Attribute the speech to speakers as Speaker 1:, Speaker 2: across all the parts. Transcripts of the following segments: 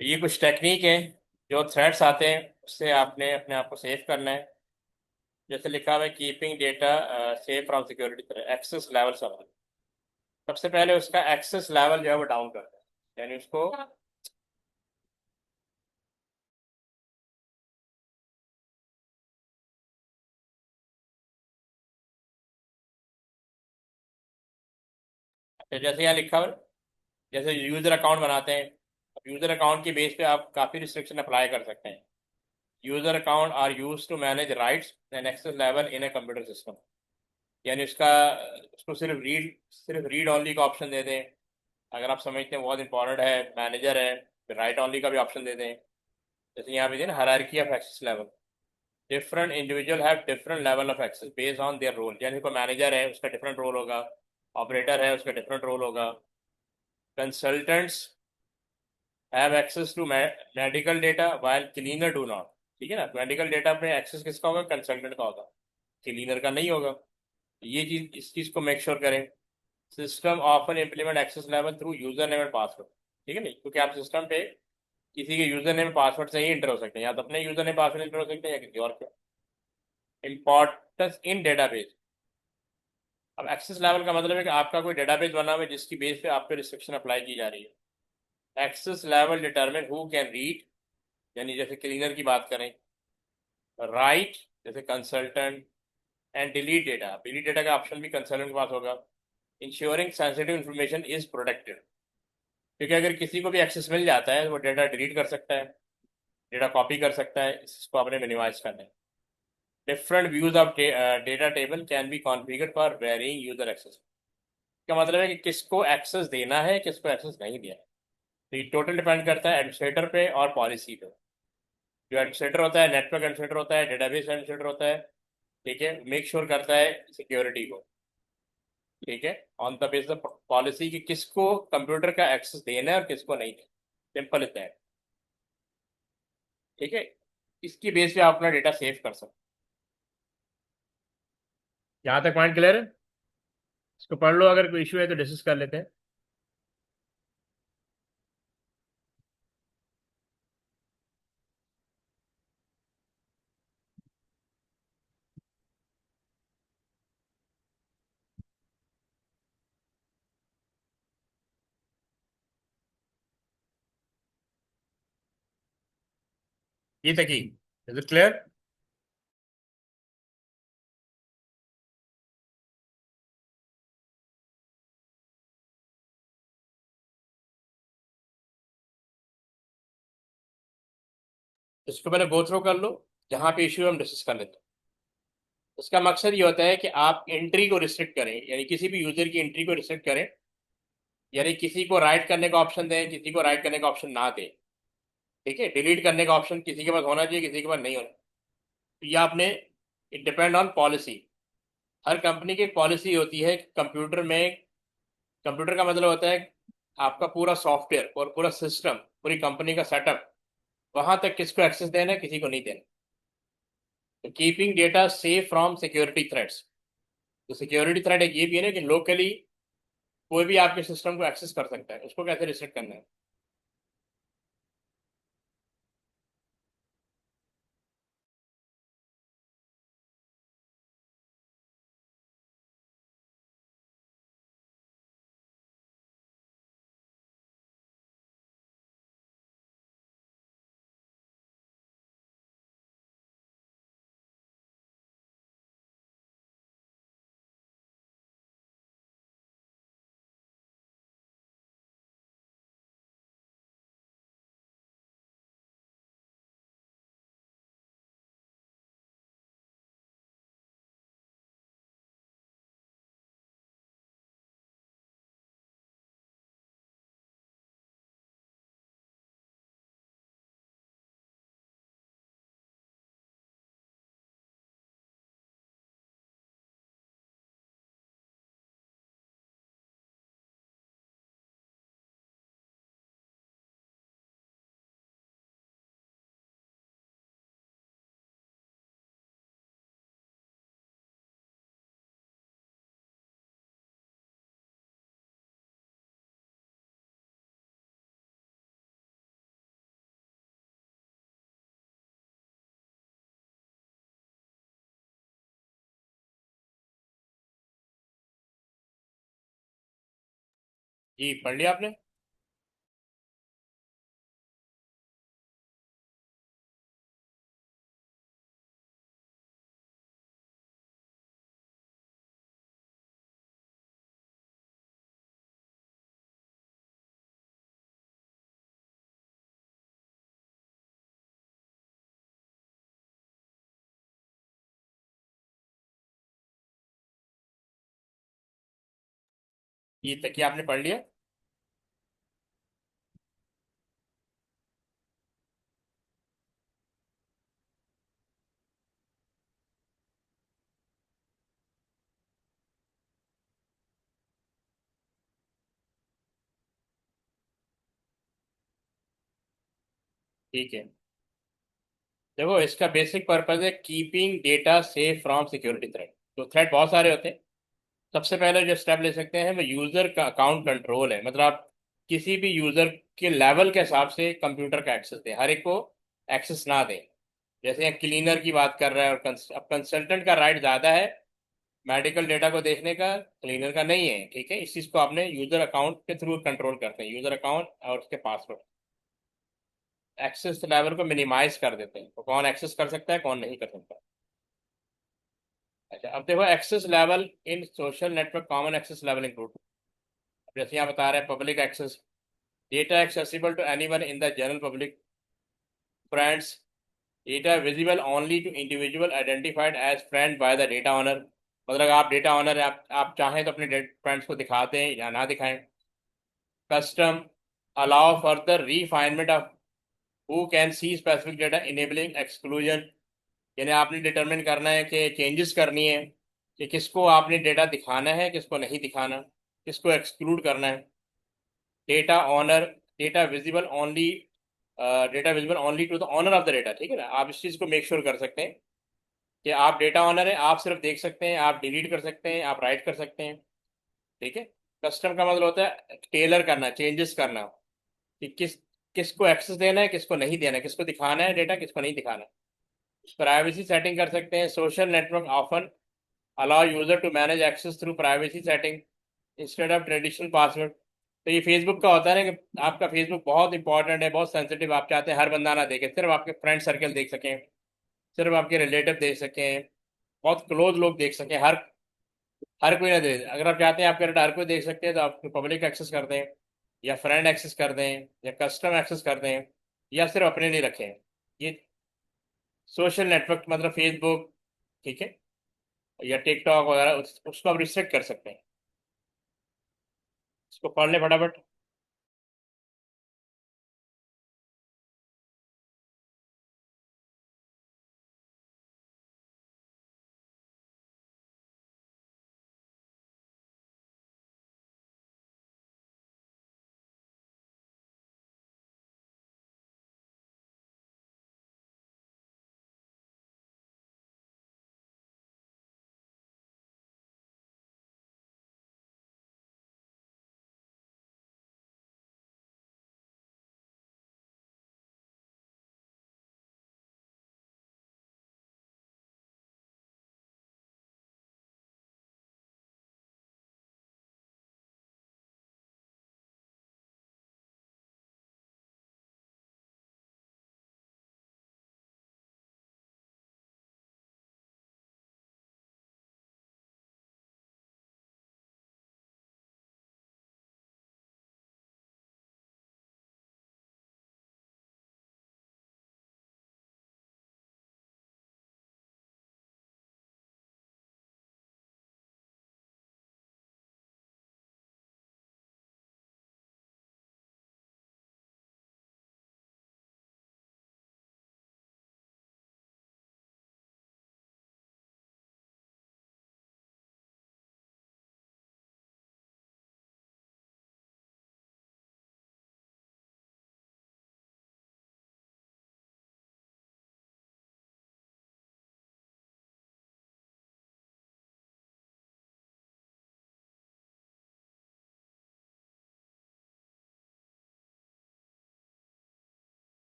Speaker 1: ये कुछ टेक्निक है, जो थ्रेड्स आते हैं उससे आपने अपने आप को सेव करना है। जैसे लिखा हुआ है keeping data save from security access level server. सबसे पहले उसका एक्सेस लेवल जो है वो डाउन करता है, यानी उसको जैसे यहाँ लिखा हुआ है, जैसे यूजर अकाउंट बनाते हैं। अब यूजर अकाउंट की बेस पे आप काफ़ी रिस्ट्रिक्शन अप्लाई कर सकते हैं। User account are use to manage rights and access level in a computer system. यानी उसको सिर्फ रीड ओनली का ऑप्शन दे दें। अगर आप समझते हैं बहुत इंपॉर्टेंट है, मैनेजर है, फिर राइट ओनली का भी ऑप्शन दे दें। जैसे यहाँ पे दें hierarchy of access level. Different individual have different level of access based on their role. यानी कोई मैनेजर है उसका डिफरेंट रोल होगा, ऑपरेटर है उसका डिफरेंट रोल होगा। Consultants have access to medical data while cleaner do not. ठीक है ना, मेडिकल डेटा पे एक्सेस किसका होगा? कंसल्टेंट का होगा, क्लीनर का नहीं होगा। ये चीज, इस चीज को मेक श्योर करें। System often implement access level through user name and password. ठीक है नहीं, क्योंकि आप सिस्टम पे किसी के यूजर नेम पासवर्ड से ही इंटर हो सकते हैं, या तो अपने यूजर नेम पासवर्ड इंटर हो सकते हैं या किसी और के। Importance in database. अब एक्सेस लेवल का मतलब है कि आपका कोई डेटाबेस बना हुआ है जिसकी बेस पे आप पे रिस्ट्रिक्शन अप्लाई की जा रही है। Access level determine who can read, यानी जैसे क्लीनर की बात करें। राइट, जैसे कंसल्टेंट। एंड डिलीट डेटा का ऑप्शन भी कंसल्टेंट के पास होगा। Ensuring sensitive information is protected. क्योंकि अगर किसी को भी एक्सेस मिल जाता है तो वो डेटा डिलीट कर सकता है, डेटा कॉपी कर सकता है, इसको आपने मिनिमाइज करना है। Different views of data table can be configured for varying user access. का मतलब है कि किसको एक्सेस देना है, किसको एक्सेस नहीं देना है। तो ये टोटल डिपेंड करता है एडमिनिस्ट्रेटर पे और पॉलिसी पे। जो एडमिनिस्ट्रेटर होता है, नेटवर्क एडमिनिस्ट्रेटर होता है, डेटाबेस एडमिनिस्ट्रेटर होता है, ठीक है, मेक श्योर करता है सिक्योरिटी को। ठीक है, on the base of policy कि किसको कंप्यूटर का एक्सेस देना है और किसको नहीं देना। Simple is that. ठीक है, इसकी बेस पे आप अपना डेटा सेव कर सकते हैं। यहाँ तक पॉइंट क्लियर है? इसको पढ़ लो, अगर कोई इशू है तो डिस्कस कर लेते हैं। ये तक ही, इज इट क्लियर? इसको पहले गो थ्रू कर लो, जहाँ पे इशू हम डिस्कस कर लेते हैं। इसका मकसद ये होता है कि आप एंट्री को रिस्ट्रिक्ट करें, यानी किसी भी यूजर की एंट्री को रिस्ट्रिक्ट करें। यानी किसी को राइट करने का ऑप्शन दें, किसी को राइट करने का ऑप्शन ना दें। ठीक है, डिलीट करने का ऑप्शन किसी के पास होना चाहिए, किसी के पास नहीं होना। तो ये आपने, it depend on policy. Her company की एक पॉलिसी होती है कंप्यूटर में। कंप्यूटर का मतलब होता है आपका पूरा सॉफ्टवेयर और पूरा सिस्टम, पूरी कंपनी का सेटअप। वहां तक किसको एक्सेस देना है, किसी को नहीं देना। तो keeping data safe from security threats. तो सिक्योरिटी थ्रेट एक ये भी है ना कि लोकली कोई भी आपके सिस्टम को एक्सेस कर सकता है, उसको कैसे रिस्ट्रिक्ट करना है। जी पढ़ लिया आपने? ये तक कि आपने पढ़ लिया? ठीक है। देखो इसका बेसिक पर्पज है keeping data safe from security threat. तो थ्रेट बहुत सारे होते हैं। सबसे पहले जो स्टेप ले सकते हैं वो यूजर का अकाउंट कंट्रोल है। मतलब आप किसी भी यूजर के लेवल के हिसाब से कंप्यूटर का एक्सेस दें, हर एक को एक्सेस ना दें। जैसे यहाँ क्लीनर की बात कर रहा है, और अब कंसल्टेंट का राइट ज़्यादा है मेडिकल डेटा को देखने का, क्लीनर का नहीं है। ठीक है, इस चीज़ को आपने यूजर अकाउंट के थ्रू कंट्रोल करते हैं, यूजर अकाउंट और उसके पासवर्ड। एक्सेस लेवल को मिनिमाइज कर देते हैं, तो कौन एक्सेस कर सकता है कौन नहीं कर सकता। अच्छा, अब देखो access level in social network, common access level include. जैसे यहाँ बता रहे हैं public access, data accessible to anyone in the general public, friends, data visible only to individual identified as friend by the data owner. मतलब आप data owner है, आप चाहें तो अपने फ्रेंड्स को दिखाते हैं या ना दिखाएं। Custom, allow further refinement of who can see specific data enabling exclusion. यानी आपने डिटरमिन करना है कि चेंजेस करनी है कि किसको आपने डेटा दिखाना है किसको नहीं दिखाना, किसको एक्सक्लूड करना है। Data owner, data visible only, data visible only to the owner of the data. ठीक है ना, आप इस चीज़ को मेक श्योर कर सकते हैं कि आप डेटा ऑनर हैं, आप सिर्फ देख सकते हैं, आप डिलीट कर सकते हैं, आप राइट कर सकते हैं। ठीक है। कस्टम का मतलब होता है टेलर करना, चेंजेस करना, कि किसको एक्सेस देना है किसको नहीं देना है, किसको दिखाना है डेटा किसको नहीं दिखाना है। प्राइवेसी सेटिंग कर सकते हैं। Social network often allow user to manage access through privacy setting instead of traditional password. तो ये फेसबुक का होता है ना कि आपका फेसबुक बहुत इंपॉर्टेंट है, बहुत सेंसिटिव, आप चाहते हैं हर बंदा ना देखे, सिर्फ आपके फ्रेंड सर्कल देख सकें, सिर्फ आपके रिलेटिव देख सकें, बहुत क्लोज लोग देख सकें, हर हर कोई ना दे। अगर आप चाहते हैं आपके डाटा हर कोई देख सकते हैं तो आप पब्लिक एक्सेस कर दें, या फ्रेंड एक्सेस कर दें, या कस्टम एक्सेस कर दें, या सिर्फ अपने लिए रखें। ये सोशल नेटवर्क मतलब फेसबुक, ठीक है, या टिकटॉक वगैरह, उसको आप रिस्ट्रिक्ट कर सकते हैं। इसको पढ़ लें फटाफट।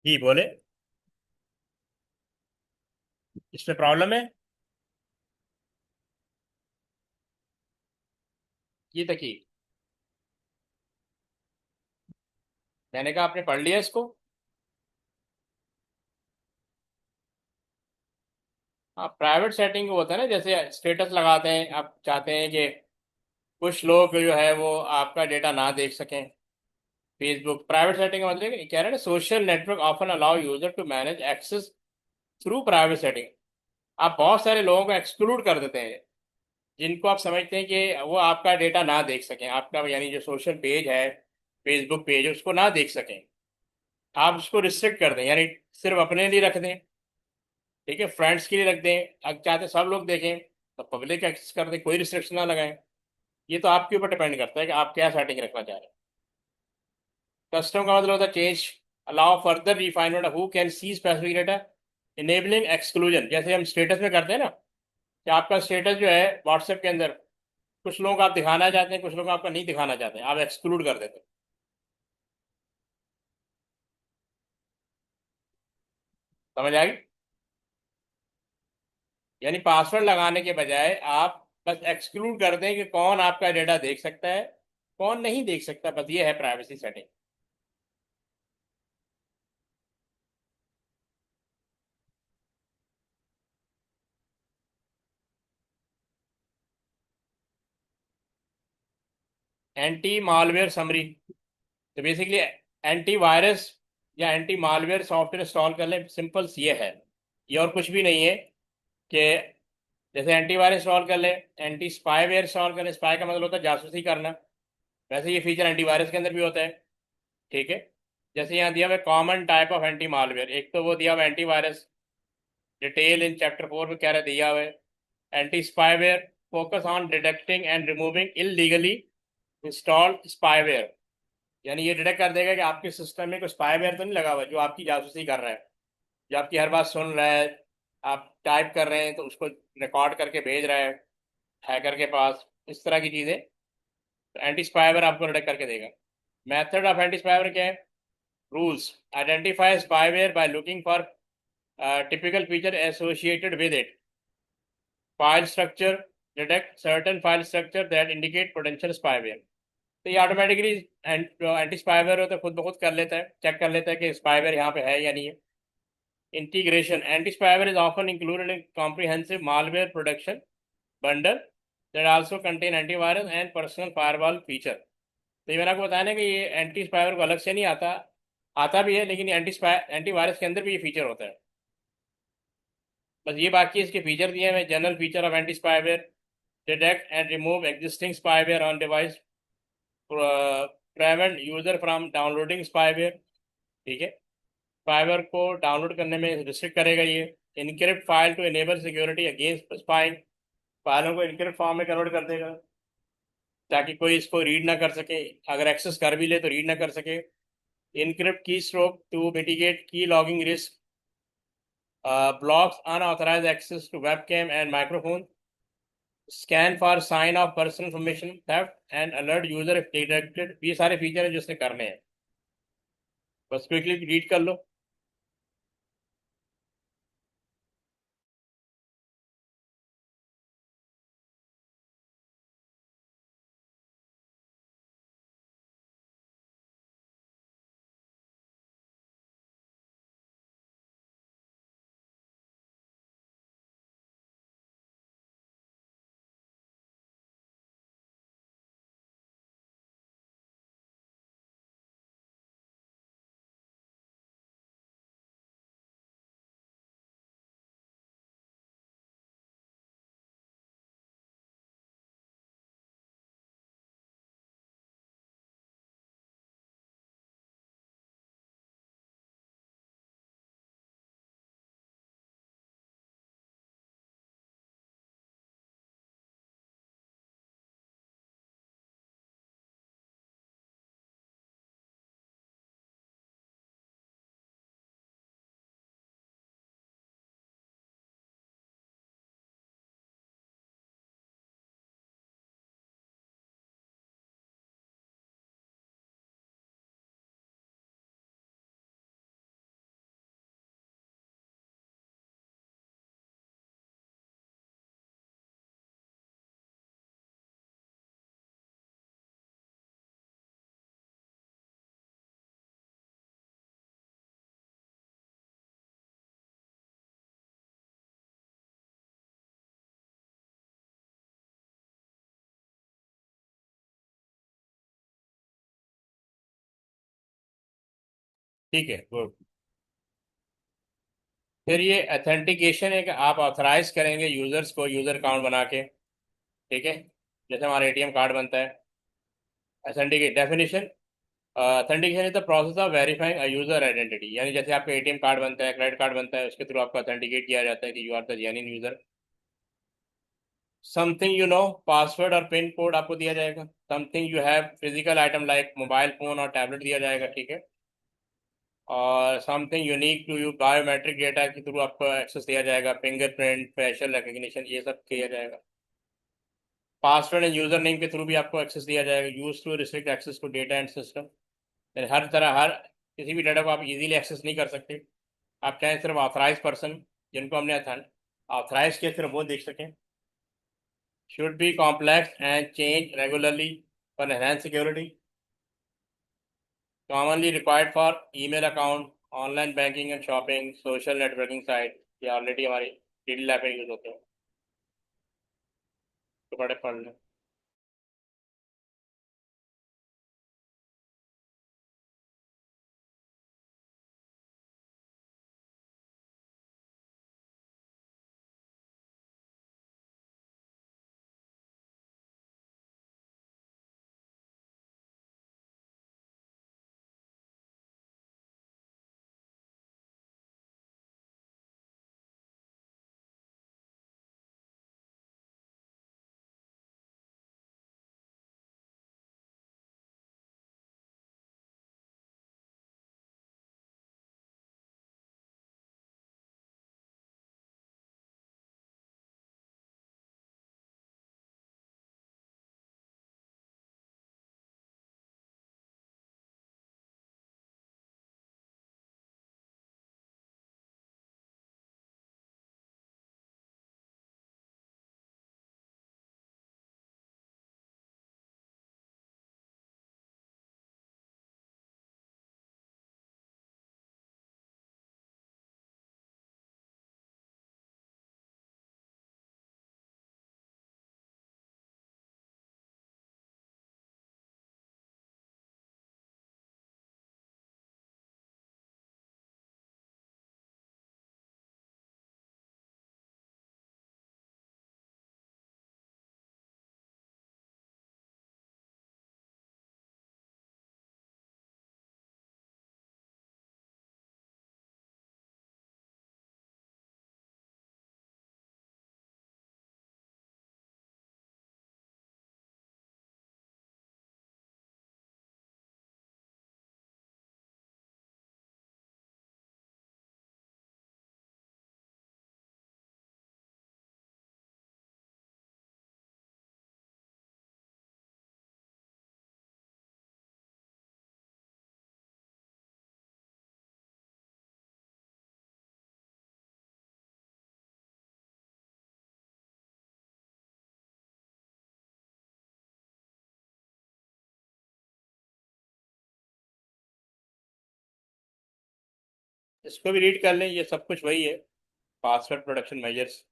Speaker 1: जी बोले। इसमें प्रॉब्लम है। ये तक ही। मैंने कहा आपने पढ़ लिया इसको। हाँ, प्राइवेट सेटिंग होता है ना, जैसे स्टेटस लगाते हैं, आप चाहते हैं कि कुछ लोग जो है वो आपका डेटा ना देख सकें। फेसबुक प्राइवेट सेटिंग का मतलब कह रहे हैं social network often allow user to manage access through private setting. आप बहुत सारे लोगों को एक्सक्लूड कर देते हैं, जिनको आप समझते हैं कि वो आपका डेटा ना देख सकें, आपका यानी जो सोशल पेज है, फेसबुक पेज है, उसको ना देख सकें। आप उसको रिस्ट्रिक्ट कर दें, यानी सिर्फ अपने लिए रख दें। ठीक है, फ्रेंड्स के लिए रख दें। अब चाहते सब लोग देखें तो पब्लिक एक्सेस कर दें, कोई रिस्ट्रिक्शन ना लगाएं। ये तो आपके ऊपर डिपेंड करता है कि आप क्या सेटिंग रखना चाह रहे हैं। कस्टम का मतलब होता है change, allow further refinement who can see specific data, enabling exclusion. जैसे हम स्टेटस में करते हैं ना, कि आपका स्टेटस जो है व्हाट्सएप के अंदर, कुछ लोग आप दिखाना चाहते हैं, कुछ लोग आपका नहीं दिखाना चाहते हैं, आप एक्सक्लूड कर देते हैं। समझ आ गई? यानी पासवर्ड लगाने के बजाय आप बस एक्सक्लूड कर दें कि कौन आपका डेटा देख सकता है, कौन नहीं देख सकता। बस ये है privacy setting. Anti malware summary, तो बेसिकली एंटी वायरस या एंटी मालवेयर सॉफ्टवेयर इंस्टॉल कर लें, सिंपल ये है। ये और कुछ भी नहीं है कि जैसे एंटीवायरस इंस्टॉल कर ले, एंटी स्पाईवेयर इंस्टॉल कर ले। स्पाई का मतलब होता है जासूसी करना। वैसे ये फीचर एंटीवायरस के अंदर भी होता है। ठीक है। जैसे यहाँ दिया हुआ है common type of anti malware, एक तो वो दिया हुआ है एंटीवायरस, डिटेल इन चैप्टर 4 में क्या रहा दिया हुआ है। Anti spyware focus on detecting and removing illegally installed spyware. यानी ये डिटेक्ट कर देगा कि आपके सिस्टम में कोई स्पाईवेयर तो नहीं लगा हुआ जो आपकी जासूसी कर रहा है, जो आपकी हर बात सुन रहा है। आप टाइप कर रहे हैं तो उसको रिकॉर्ड करके भेज रहा है हैकर के पास, इस तरह की चीज़ें। तो एंटी स्पाईवेयर आपको डिटेक्ट करके देगा। मेथड ऑफ एंटी स्पाईवेयर क्या है? Rules, identify spyware by looking for typical feature associated with it. File structure, detect certain file structure that indicate potential spyware. तो ये ऑटोमेटिकली एंटी स्पाईवेयर होता है खुद ब खुद कर लेता है, चेक कर लेता है कि स्पाईवेयर यहाँ पे है या नहीं है। Integration, anti spyware is often included in comprehensive malware protection bundle that also contain antivirus and personal firewall feature. तो ये मैंने आपको बताया ना कि ये एंटी स्पाईवेयर को अलग से नहीं आता, आता भी है, लेकिन एंटीवायरस के अंदर भी ये फीचर होता है। बस ये बाकी इसके फीचर दिए हैं। General feature of anti spyware, detect and remove existing spyware on device, prevent user from downloading spyware. ठीक है, स्पाईवेयर को डाउनलोड करने में रिस्ट्रिक्ट करेगा ये। Encrypt file to enable security against spying, फाइलों को इनक्रिप्ट फॉर्म में कन्वर्ट कर देगा ताकि कोई इसको रीड ना कर सके, अगर एक्सेस कर भी ले तो रीड ना कर सके। इनक्रिप्ट की स्ट्रोक टू मिटिगेट की logging risk, blocks unauthorized access to webcam and microphone, scan for sign of personal information theft and alert user if detected। ये सारे फीचर हैं जो इसने करने हैं। बस क्विकली रीड कर लो। ठीक है, गुड। फिर ये ऑथेंटिकेशन है कि आप ऑथराइज करेंगे यूजर्स को यूजर अकाउंट बना के, ठीक है, जैसे हमारा एटीएम कार्ड बनता है। Authenticate definition, authentication is the process of verifying a user identity, यानी जैसे आपका एटीएम कार्ड बनता है, क्रेडिट कार्ड बनता है, उसके थ्रू आपको ऑथेंटिकेट किया जाता है कि you are the genuine user. Something you know, password और पिन कोड आपको दिया जाएगा। Something you have, physical item like mobile phone और टैबलेट दिया जाएगा, ठीक है। और something unique to you, biometric data के थ्रू आपको एक्सेस दिया जाएगा, फिंगरप्रिंट, फेशियल रिकग्निशन, ये सब किया जाएगा। पासवर्ड एंड यूजर नेम के थ्रू भी आपको एक्सेस दिया जाएगा, use to restrict access to data and system. हर तरह, हर किसी भी डाटा को आप इजीली एक्सेस नहीं कर सकते। आप चाहें सिर्फ ऑथराइज पर्सन, जिनको हमने ऑथराइज किया, सिर्फ वो देख सकें। Should be complex and change regularly for enhance security. Commonly required for email account, online banking and shopping, social networking site, ये ऑलरेडी हमारी डेली लाइफ में यूज होते हैं। तो बड़े पढ़ लें। इसको भी रीड कर लें, ये सब कुछ वही है, पासवर्ड प्रोटेक्शन मेजर्स।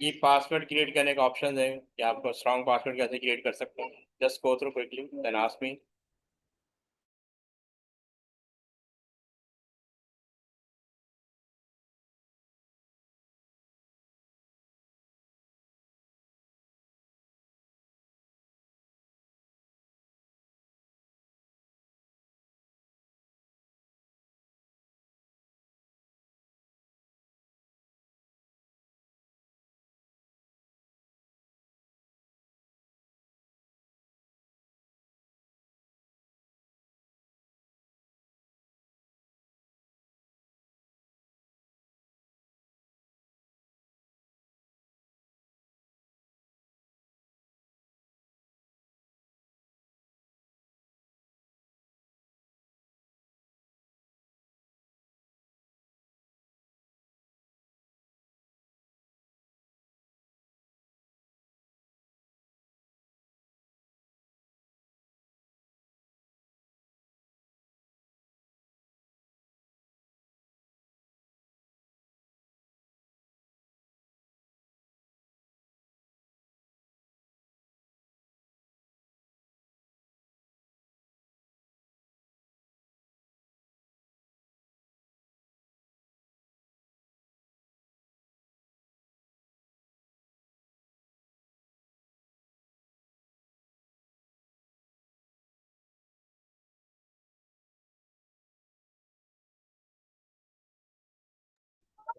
Speaker 1: ये पासवर्ड क्रिएट करने का ऑप्शन है कि आपको स्ट्रॉन्ग पासवर्ड कैसे क्रिएट कर सकते हैं। Just go through quickly then ask me.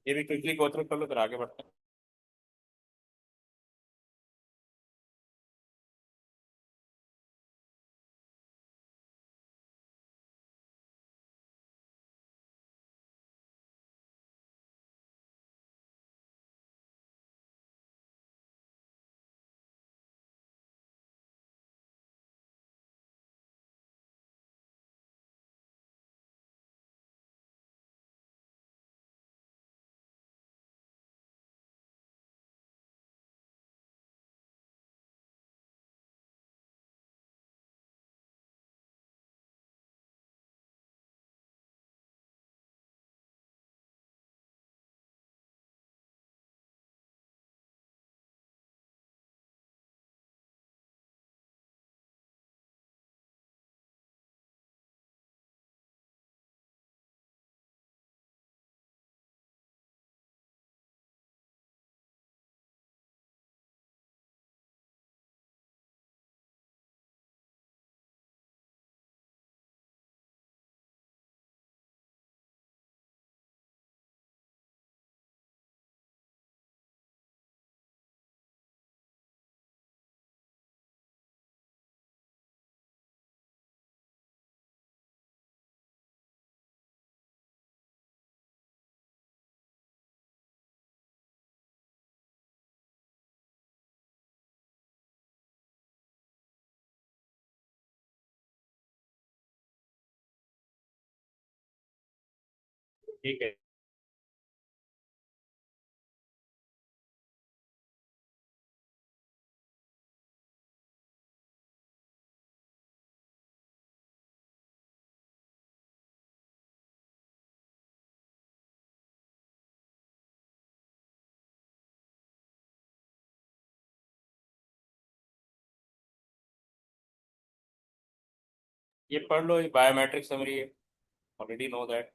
Speaker 1: ये भी क्विकली गो थ्रू कर लो फिर आगे बढ़ते हैं। ठीक है। ये पढ़ लो, ये बायोमेट्रिक समरी है, already know that.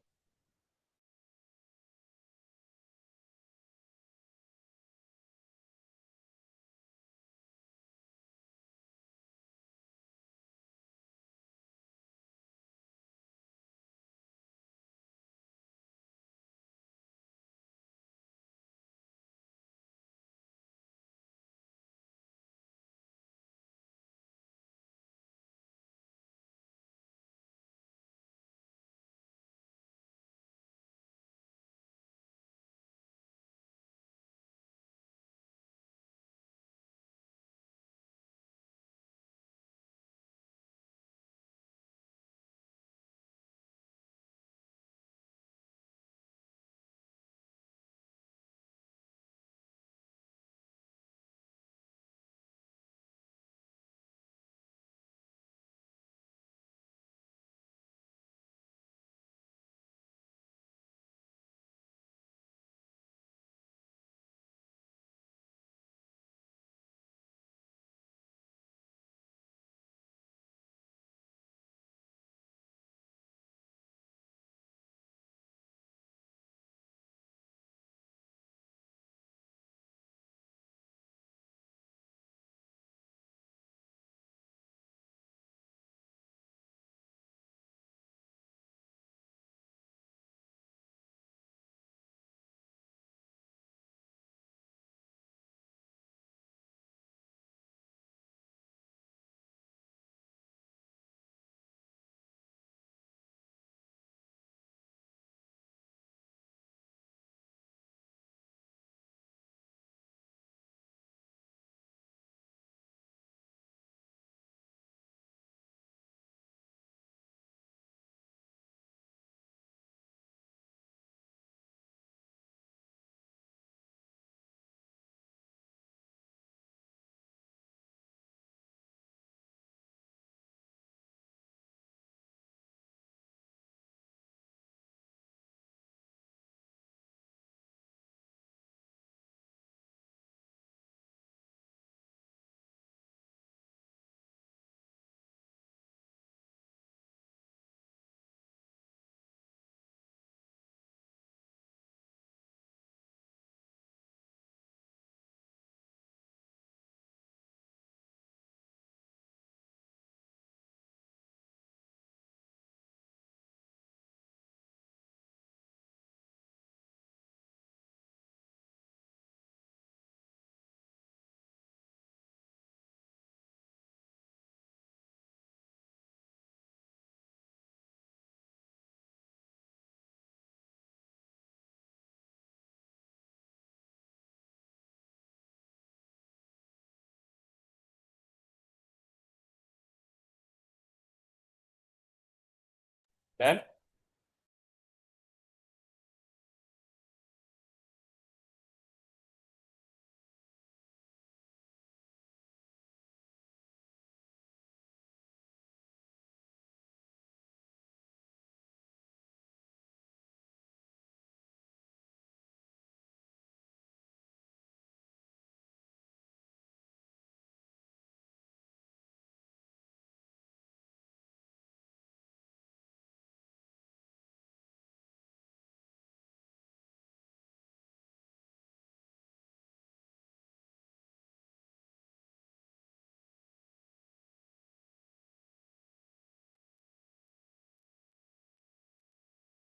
Speaker 1: Then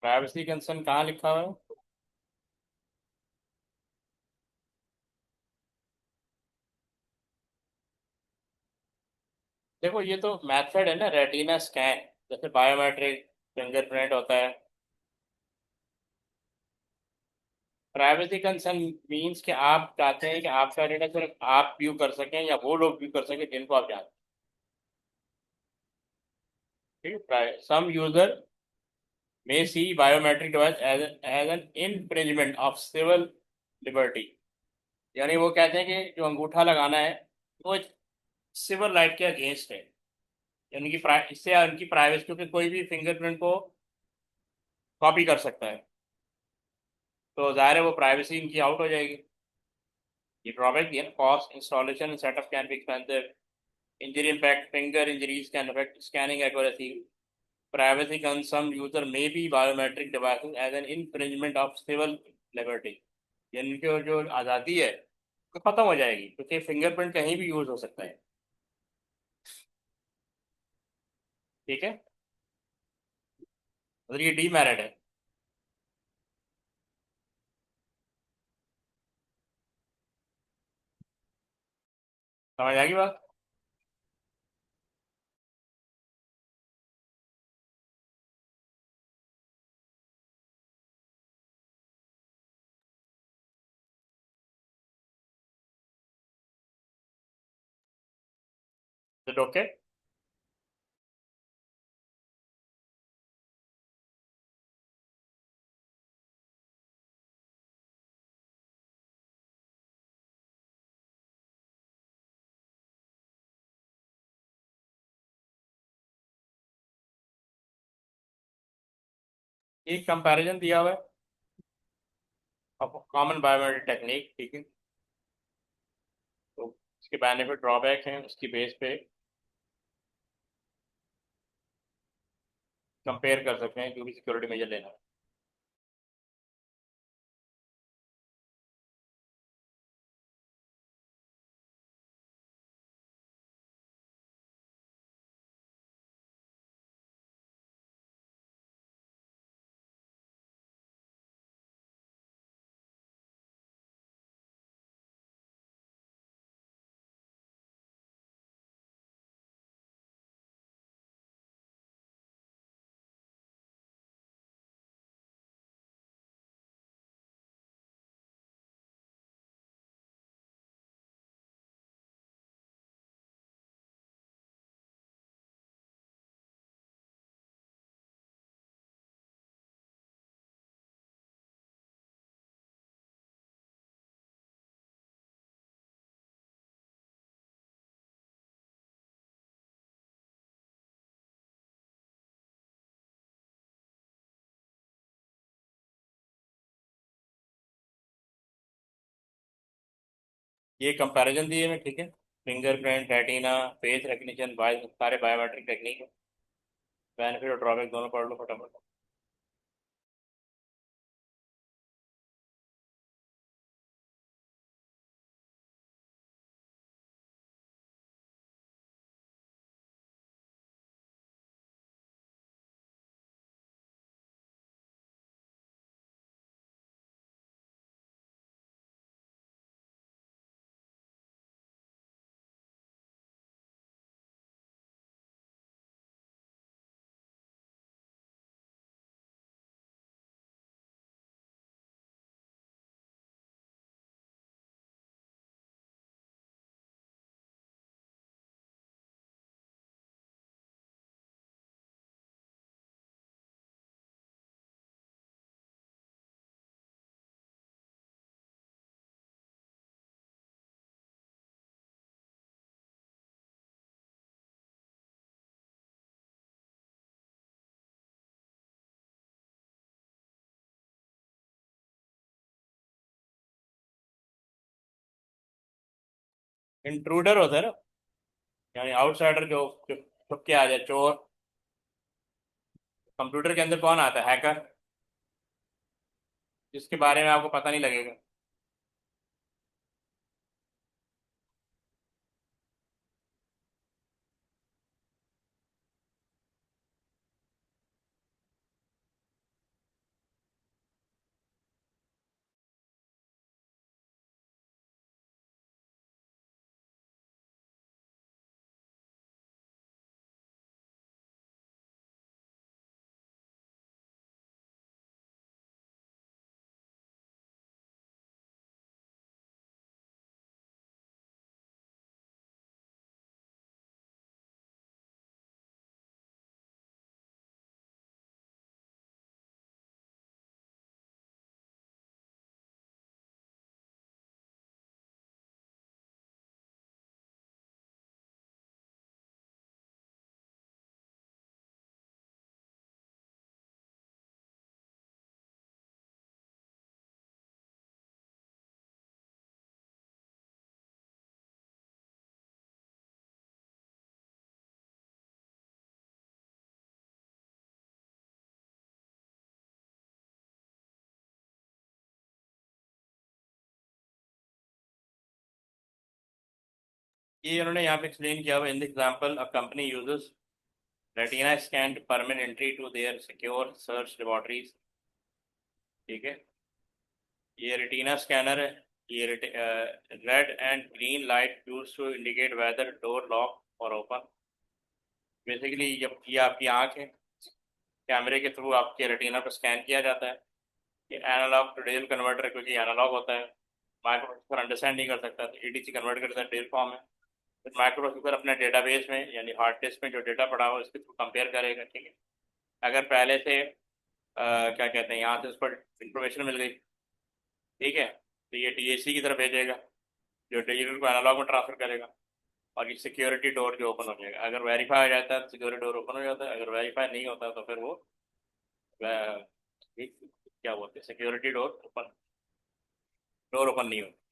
Speaker 1: privacy concern कहाँ लिखा हुआ है? देखो ये तो मेथड है ना, रेटिना स्कैन, जैसे बायोमेट्रिक फिंगरप्रिंट होता है। प्राइवेसी कंसर्न मीन्स कि आप चाहते हैं कि आपका डेटा सिर्फ आप व्यू कर सकें या वो लोग व्यू कर सकें जिनको आप जानते हैं। ठीक है, सम user may see biometric device as an infringement of civil liberty। यानी वो कहते हैं कि जो अंगूठा लगाना है वो सिविल राइट के अगेंस्ट है, यानी कि इससे उनकी प्राइवेसी, क्योंकि कोई भी फिंगरप्रिंट को कॉपी कर सकता है, तो जाहिर है वो प्राइवेसी इनकी आउट हो जाएगी। ये ड्रॉबैक दिया, cost installation and setup can be expensive, injury impact, finger injuries can affect scanning accuracy, privacy concern user may be biometric devices as an infringement of civil liberty. इनकी जो आज़ादी है वो खत्म हो जाएगी, क्योंकि फिंगरप्रिंट कहीं भी यूज हो सकता है। ठीक है, मतलब ये डीमेरिट है। समझ आ गई बात? तो ओके, एक कंपैरिजन दिया हुआ है कॉमन बायोमेट्रिक टेक्निक। ठीक है, तो इसके बेनिफिट ड्रॉबैक हैं, उसकी बेस पे कंपेयर कर सकते हैं जो भी सिक्योरिटी मेजर लेना है। ये कंपैरिजन दिए में, ठीक है, फिंगरप्रिंट, रेटिना, फेस रिकग्निशन, सारे बायोमेट्रिक टेक्निक है। बेनिफिट और ड्रॉबैक दोनों पढ़ लो फटाफट। इंट्रूडर होता है ना, यानी आउटसाइडर जो छुप के आ जाए, चोर। कंप्यूटर के अंदर कौन आता है? हैकर, जिसके बारे में आपको पता नहीं लगेगा। ये उन्होंने यहाँ पे एक्सप्लेन किया हुआ, in the example a company uses retina scan to permit entry to their secure search laboratories. ठीक है, ये रेटिना स्कैनर है। ये red and green light use to indicate whether door lock और ओपन। बेसिकली जब ये आपकी आंख है, कैमरे के थ्रू आपके रेटिना पर स्कैन किया जाता है। ये एनालॉग टू डिजिटल कन्वर्टर, क्योंकि एनालॉग होता है, माइक्रोप्रोसेसर अंडरस्टैंड नहीं कर सकता, तो ईडीसी कन्वर्ट करता है डिजिटल फॉर्म में। फिर माइक्रोप्रोसेसर अपने डेटाबेस में यानी हार्ड डिस्क में जो डेटा पड़ा हो इसके थ्रू कंपेयर करेगा। ठीक है, अगर पहले से क्या कहते हैं, यहाँ से उस पर इंफॉर्मेशन मिल गई, ठीक है, तो ये डीएसी की तरफ भेजेगा, जो डिजिटल को एनालॉग में ट्रांसफर करेगा। और ये सिक्योरिटी डोर जो ओपन हो जाएगा, अगर वेरीफाई हो जाता है तो सिक्योरिटी डोर ओपन हो जाता है, अगर वेरीफाई नहीं होता तो फिर वो क्या बोलते हैं, सिक्योरिटी डोर ओपन नहीं होता।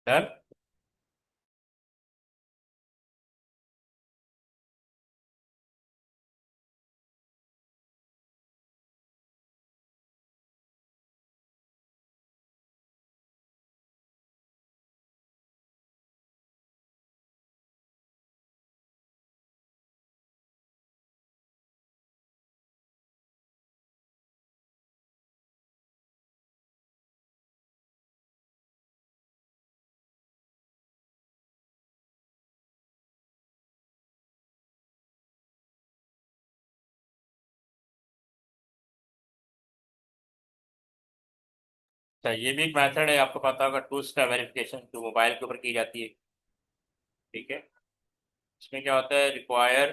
Speaker 1: डन। अच्छा, ये भी एक मेथड है, आपको पता होगा, टू स्टेप वेरिफिकेशन जो मोबाइल के ऊपर की जाती है। ठीक है, इसमें क्या होता है, require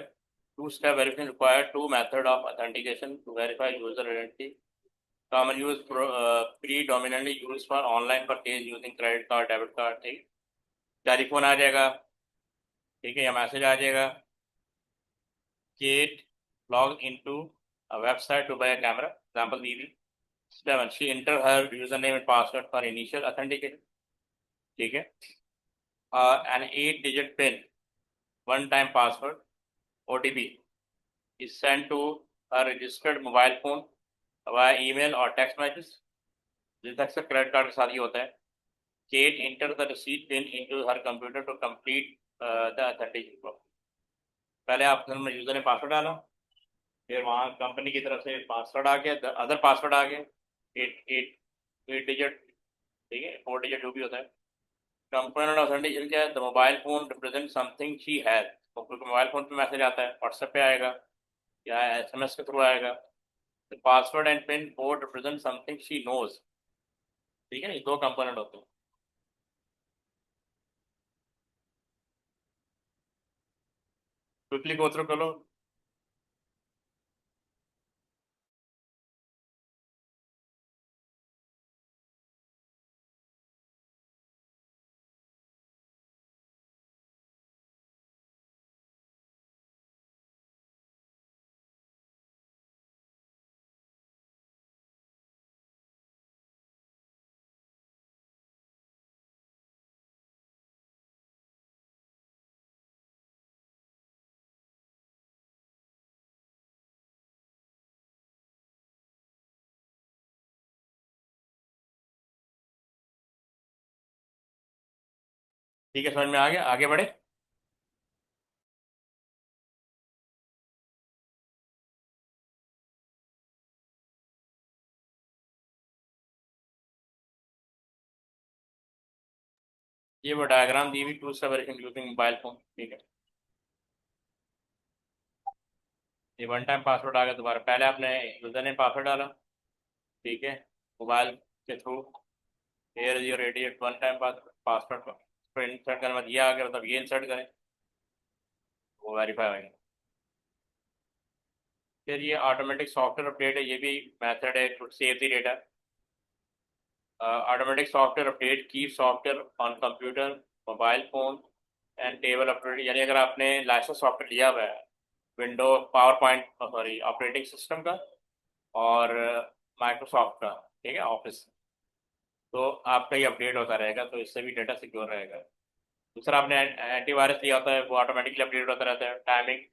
Speaker 1: two step verification require two method of authentication to verify user identity, common use predominantly use for online purchase using credit card, debit card. ठीक, टेलीफोन आ जाएगा, ठीक है, या मैसेज आ जाएगा, Kate logged into a website to buy a camera. Example दीदी, 7. She entered her username and password for initial authentication. ठीक है, an 8-digit PIN, one-time password, OTP is sent to a registered mobile phone via email or text messages. जिस तक से credit card के साथ ही होता है। Kate entered the receipt PIN into her computer to complete the authentication process. पहले आपने user ने पासवर्ड डाला, फिर वहाँ कंपनी की तरफ से पासवर्ड आ गया, अदर पासवर्ड आ गया, एट एट 8 डिजिट, ठीक है, 4 डिजिट जो भी होता है। कंपोनेंट ऑथेंटिकेशन क्या है, the mobile phone represent something she has, तो मोबाइल फोन पे मैसेज आता है, व्हाट्सएप पे आएगा या एसएमएस के थ्रू आएगा। The password and pin code represent something she knows. ठीक है, ये दो कंपोनेंट होते हैं। क्विकली गो थ्रू करो। ठीक है, समझ में आ गया, आगे बढ़े। ये वो डायग्राम दी हुई, two step verification using mobile phone. ठीक है, ये वन टाइम पासवर्ड आ गया दोबारा, पहले आपने यूजर ने पासवर्ड डाला, ठीक है, मोबाइल के through, here is your radiate one time password को इंसर्ट करने बाद ये आ गया, मतलब ये इंसर्ट करें, वो वेरीफाई होगा। फिर ये ऑटोमेटिक सॉफ्टवेयर अपडेट है, ये भी मेथड है to save the data. Automatic software update keep software on computer, mobile phone and table update, यानी अगर आपने लाइसेंस सॉफ्टवेयर लिया हुआ है window, PowerPoint, sorry, operating system का और माइक्रोसॉफ्ट का, ठीक है, ऑफिस, तो आपका ये अपडेट होता रहेगा, तो इससे भी डेटा सिक्योर रहेगा। दूसरा, आपने एंटीवायरस लिया होता है, वो ऑटोमेटिकली अपडेट होता रहता है, टाइमिंग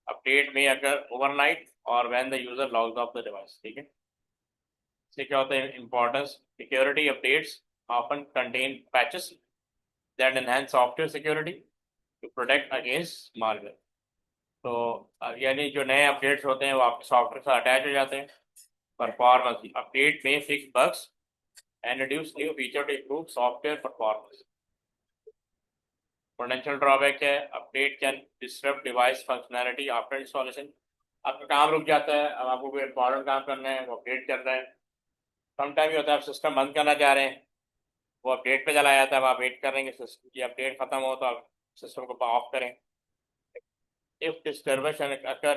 Speaker 1: अपडेट में अगर ओवरनाइट और when the user logs off the device. ठीक है, इससे क्या होता है, importance, security updates often contain patches that enhance software security to protect against malware. तो यानी जो नए अपडेट्स होते हैं वो आपके सॉफ्टवेयर से अटैच हो जाते हैं। परफॉर्मेंस अपडेट में fix bugs and reduce new feature to improve software performance. Potential drawback है, update can disturb device functionality after installation. आपका काम रुक जाता है, अब आपको कोई इंपॉर्टेंट काम करना है, वो अपडेट कर रहा है, सम टाइम ये होता है आप सिस्टम बंद करना चाह रहे हैं, वो अपडेट पे चला जाता है, अब आप वेट कर रहे हैं कि सिस्टम की अपडेट खत्म हो तो आप सिस्टम को ऑफ करें। If disturbance occur,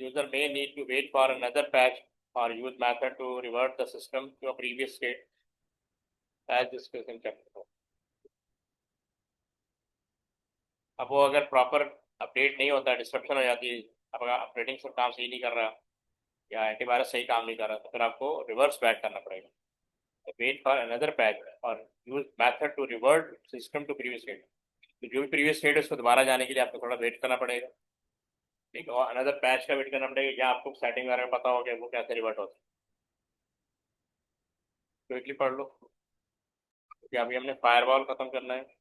Speaker 1: user may need to wait for another patch or use method to revert the system to a previous state as discussed in chapter 2। अब वो अगर प्रॉपर अपडेट नहीं होता, डिस्ट्रप्शन हो जाती है, अब अगर ऑपरेटिंग सिस्टम काम सही नहीं कर रहा या एंटीवायरस सही काम नहीं कर रहा, तो फिर आपको रिवर्स बैक करना पड़ेगा, वेट फॉर अनदर पैच और use method to revert system to previous state. तो जो भी प्रीवियस स्टेट है उसको दोबारा जाने के लिए आपको थोड़ा वेट करना पड़ेगा, ठीक है, और अनदर पैच का वेट करना पड़ेगा, या आपको सेटिंग वगैरह में पता हो कि वो कैसे रिवर्ट होता है। क्विकली पढ़ लो, क्योंकि अभी हमने फायरवॉल खत्म करना है।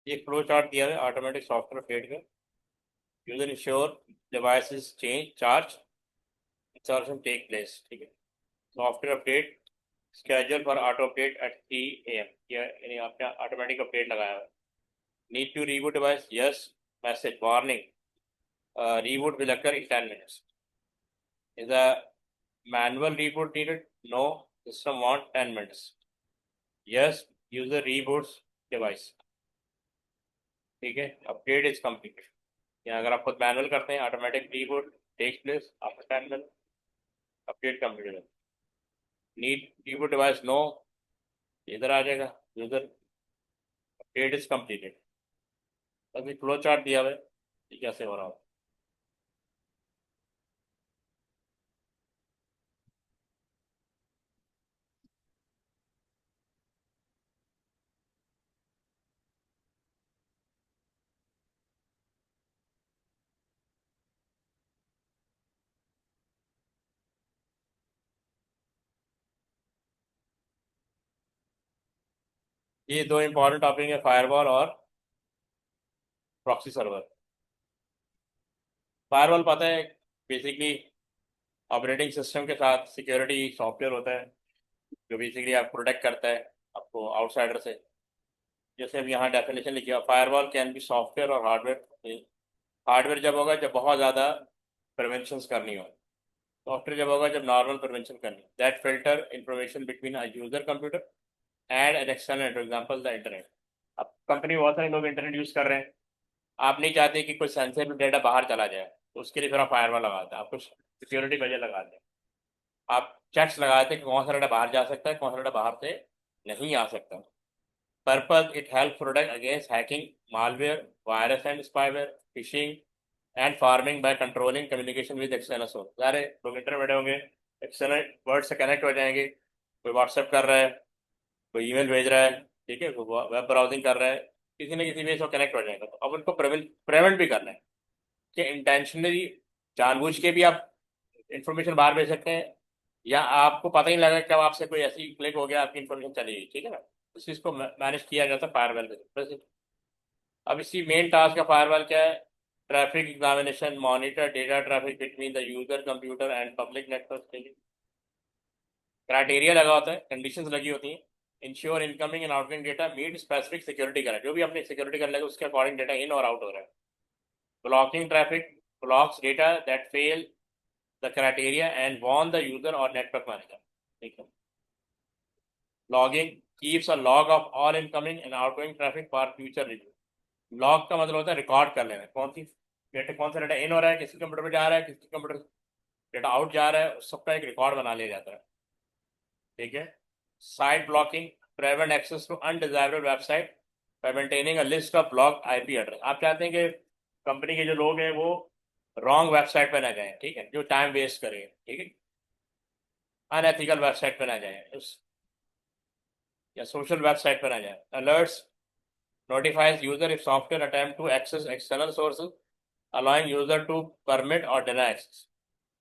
Speaker 1: एक फ्लो चार्ट दिया है ऑटोमेटिक सॉफ्टवेयर अपडेट का. User ensure devices change charge installation take place. ठीक है. Software update schedule for auto update at 3 a.m. यानी आपने ऑटोमेटिक अपडेट लगाया है. Need to reboot device yes. Message warning reboot will occur in 10 minutes. Is a manual reboot needed? No. System want 10 minutes. Yes. User reboots device. ठीक है. Update is complete. या अगर आप खुद मैनुअल करते हैं automatic reboot takes place after 10 minute. Update complete है. Need reboot device no. इधर आ जाएगा यूजर अपडेट इज कंप्लीटेड. अभी फ्लो चार्ट दिया हुआ है ये कैसे हो रहा है. ये दो इंपॉर्टेंट टॉपिक है फायरवॉल और प्रॉक्सी सर्वर. फायरवॉल पता है बेसिकली ऑपरेटिंग सिस्टम के साथ सिक्योरिटी सॉफ्टवेयर होता है जो बेसिकली आप प्रोटेक्ट करता है आपको आउटसाइडर से. जैसे अब यहाँ डेफिनेशन लिखी है फायरवॉल कैन बी सॉफ्टवेयर और हार्डवेयर. हार्डवेयर जब होगा जब बहुत ज़्यादा प्रिवेंशन करनी हो. सॉफ्टवेयर जब होगा जब नॉर्मल प्रिवेंशन करनी. That filter information between a user computer and an external for example the internet. अब कंपनी बहुत सारे लोग इंटरनेट यूज़ कर रहे हैं. आप नहीं चाहते कि कोई सेंसिटिव डेटा बाहर चला जाए तो उसके लिए फिर आप फायरवॉल लगाते हैं. आप कुछ सिक्योरिटी वजह लगाते हैं. आप चेक्स लगाते हैं कि कौन सा डेटा बाहर जा सकता है कौन सा डेटा बाहर से नहीं आ सकता. Purpose it help protect against hacking malware virus and spyware fishing and farming by controlling communication with external source. सारे लोग इंटरनेट बैठे होंगे एक्सटर्नल वर्ड से कनेक्ट हो जाएंगे. कोई व्हाट्सएप कर रहा है कोई ईमेल भेज रहा है. ठीक है. कोई वेब ब्राउजिंग कर रहा है किसी न किसी वे से कनेक्ट हो जाएगा. तो अब उनको प्रिवेंट भी करना है कि इंटेंशनली जानबूझ के भी आप इंफॉर्मेशन बाहर भेज सकते हैं या आपको पता ही लगा कब आपसे कोई ऐसी क्लिक हो गया आपकी इंफॉर्मेशन चली गई. ठीक है ना. उस चीज़ को मैनेज किया जाता है फायरवॉल के. अब इसी मेन टास्क का फायरवॉल क्या है. Traffic examination monitor data traffic between the user computer and public network. Criteria लगा होता है कंडीशंस लगी होती हैं. Ensure incoming and outgoing data meet specific security करें. जो भी अपनी सिक्योरिटी कर लेगा उसके अकॉर्डिंग डेटा इन और आउट हो रहा है. Blocking traffic blocks data that fail the criteria and warn the user or network manager. ठीक है. Logging keeps a log of all incoming and outgoing traffic for future review. Log का मतलब होता है रिकॉर्ड कर लेना कौन सा डेटा इन हो रहा है किसी कंप्यूटर पे जा रहा है किसी कंप्यूटर डेटा आउट जा रहा है उस सबका एक रिकॉर्ड बना लिया जाता है. ठीक है. Site blocking prevent access to undesirable website by maintaining a list of blocked IP address. आप चाहते हैं कि कंपनी के जो लोग हैं वो रॉन्ग वेबसाइट पे ना जाएं. ठीक है. जो टाइम वेस्ट करें. ठीक है. अनएथिकल वेबसाइट पे ना जाएं या सोशल वेबसाइट पे ना जाएं. Alerts notifies user if software attempt to access external sources allowing user to permit or deny access.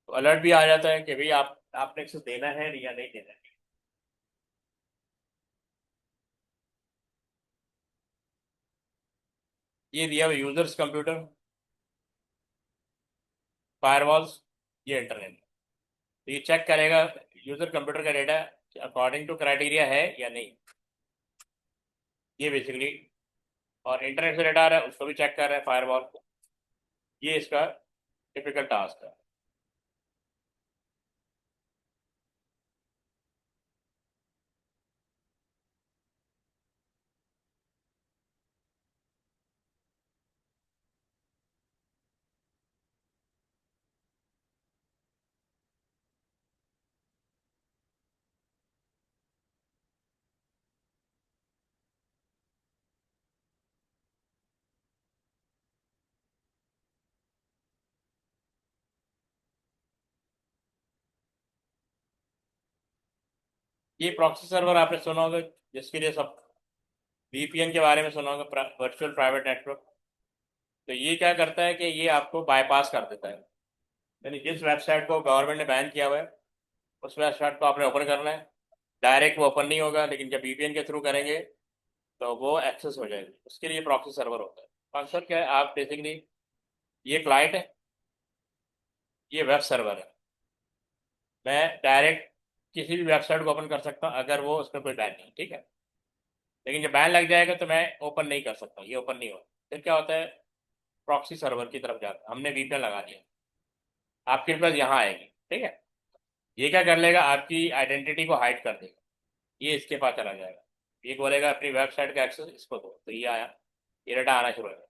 Speaker 1: तो अलर्ट भी आ जाता है कि भाई आपने एक्सेस देना है या नहीं देना है. ये दिया हुआ यूजर्स कंप्यूटर फायरवॉल्स ये इंटरनेट. तो ये चेक करेगा यूजर कंप्यूटर का डेटा अकॉर्डिंग टू क्राइटेरिया है या नहीं. ये बेसिकली और इंटरनेट से डेटा आ रहा है उसको भी चेक कर रहा है फायरवॉल. ये इसका टिपिकल टास्क है. ये प्रॉक्सी सर्वर आपने सुना होगा जिसके लिए सब वीपीएन के बारे में सुना होगा वर्चुअल प्राइवेट नेटवर्क. तो ये क्या करता है कि ये आपको बाईपास कर देता है. यानी जिस वेबसाइट को गवर्नमेंट ने बैन किया हुआ है उस वेबसाइट को आपने ओपन करना है. डायरेक्ट वो ओपन नहीं होगा लेकिन जब वीपीएन के थ्रू करेंगे तो वो एक्सेस हो जाएगी, उसके लिए प्रॉक्सी सर्वर होता है। फंक्शन क्या है, आप बेसिकली, ये क्लाइंट है, ये वेब सर्वर है, मैं डायरेक्ट किसी भी वेबसाइट को ओपन कर सकता हूँ अगर वो उसमें कोई बैन नहीं है, ठीक है। लेकिन जब बैन लग जाएगा तो मैं ओपन नहीं कर सकता, ये ओपन नहीं होगा। फिर क्या होता है, प्रॉक्सी सर्वर की तरफ जाता है, हमने वीपीएन लगा दिया, आपके पास यहाँ आएगी, ठीक है। ये क्या कर लेगा, आपकी आइडेंटिटी को हाइड कर देगा, ये इसके पास चला जाएगा, ये बोलेगा अपनी वेबसाइट का एक्सेस इसको दो, तो ये आया, ये डाटा आना शुरू हो गया।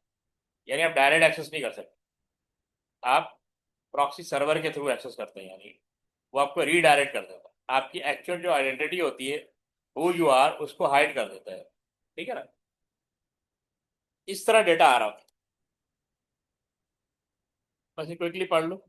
Speaker 1: यानी आप डायरेक्ट एक्सेस नहीं कर सकते, आप प्रॉक्सी सर्वर के थ्रू एक्सेस करते हैं, यानी वो आपको रीडायरेक्ट कर देता है, आपकी एक्चुअल जो आइडेंटिटी होती है, हु यू आर, उसको हाइड कर देता है, ठीक है ना। इस तरह डेटा आ रहा होता है, बस ये क्विकली पढ़ लो।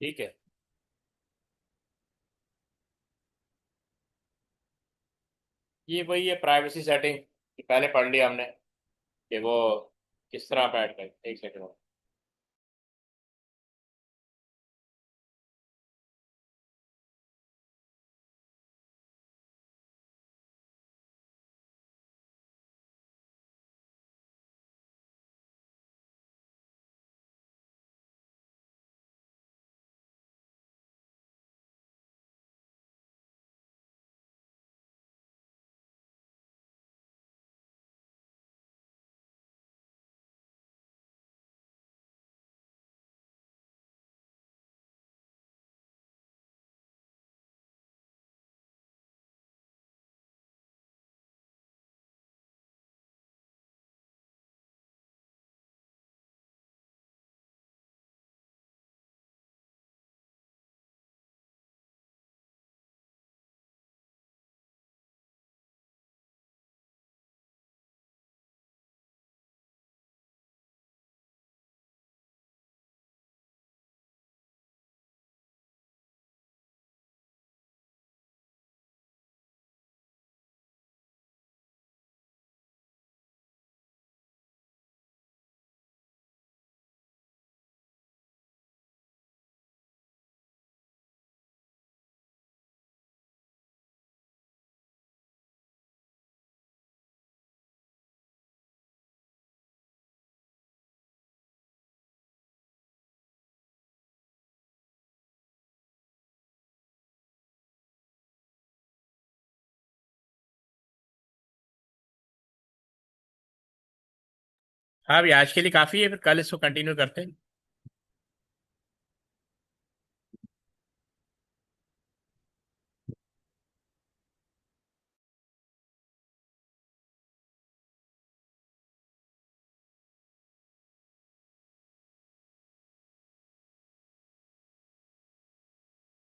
Speaker 1: ठीक है। ये वही है प्राइवेसी सेटिंग, पहले पढ़ लिया हमने कि वो किस तरह आप ऐड करें। एक सेकंड। हाँ, अभी आज के लिए काफ़ी है, फिर कल इसको कंटिन्यू करते हैं।